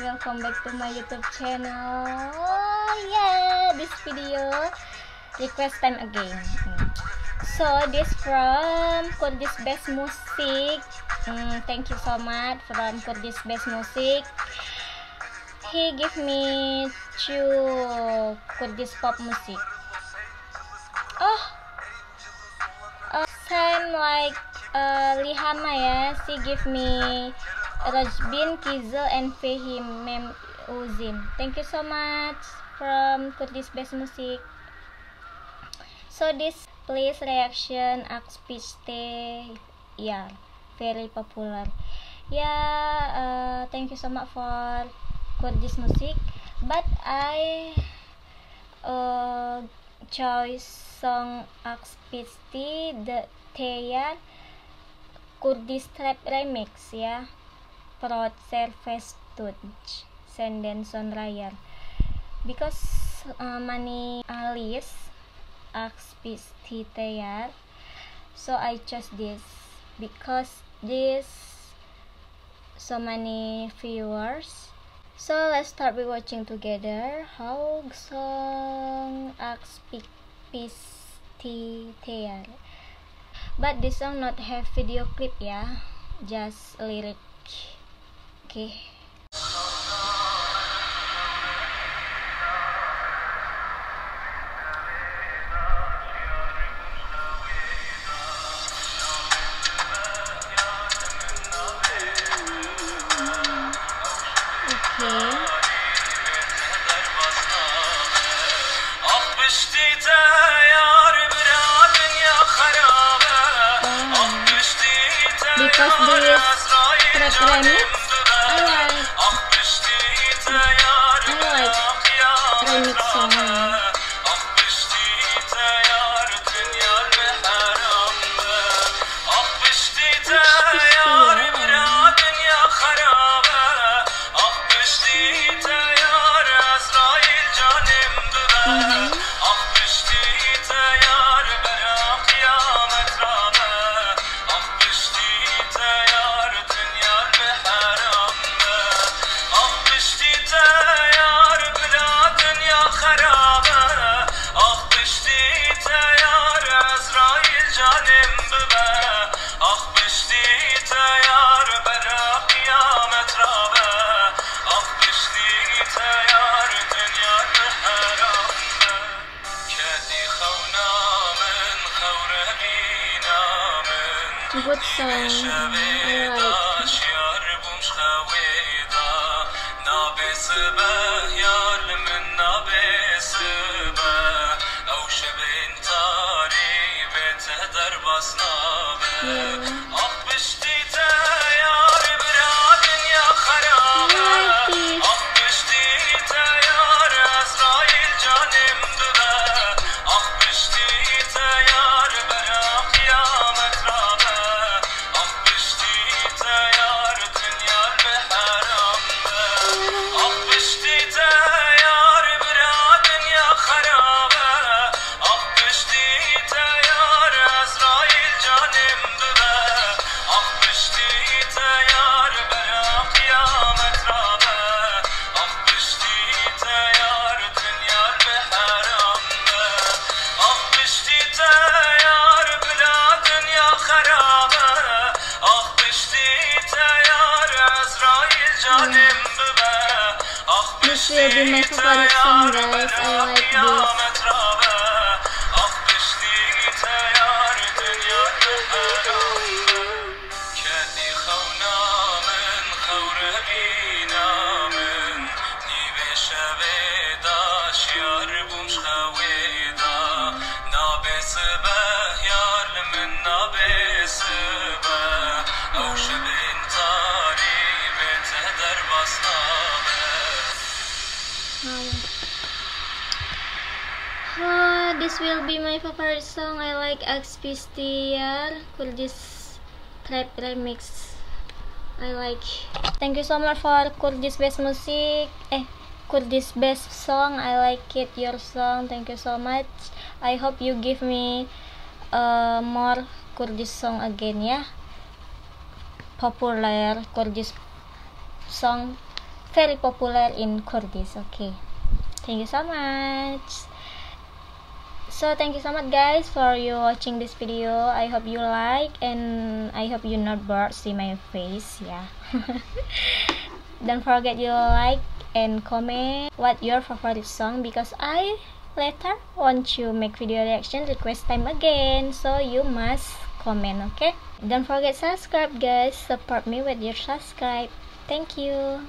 welcome back to my YouTube channel. Oh yeah, this video request time again. So this from Kurdish Best Music. Thank you so much from Kurdish Best Music. He give me 2 Kurdish pop music. Same like Lihana ya. She give me Rajbin, Kizel, and Fehim Mem Uzin. Thank you so much from Kurdish Best Music. So this please reaction pişte, yeah, very popular. Yeah, thank you so much for Kurdish music. But I choice song pişte the Teyan Kurdish trap remix ya. Prot Service Tunch Senden Sonrayar because many list pişte teyar, so I chose this because this so many viewers. So let's start with watching together how song pişte teyar. But this song not have video clip ya, just lyric. Okay. Because this trap remix I like remix song. Good song, I like. This will be my favorite song, guys. I like this. This will be my favorite song. I like pişte Kurdish trap remix. I like. Thank you so much for Kurdish Best Music. Kurdish Best Song. I like it. Your song. Thank you so much. I hope you give me more Kurdish song again ya. Popular Kurdish song very popular in Kurdish. Okay, thank you so much. So thank you so much guys for you watching this video. I hope you like, and I hope you're not bored see my face. Yeah. Don't forget you like and comment what your favorite song, because I later want to make video reaction request time again, so you must comment. Okay, don't forget subscribe guys, support me with your subscribe. Thank you.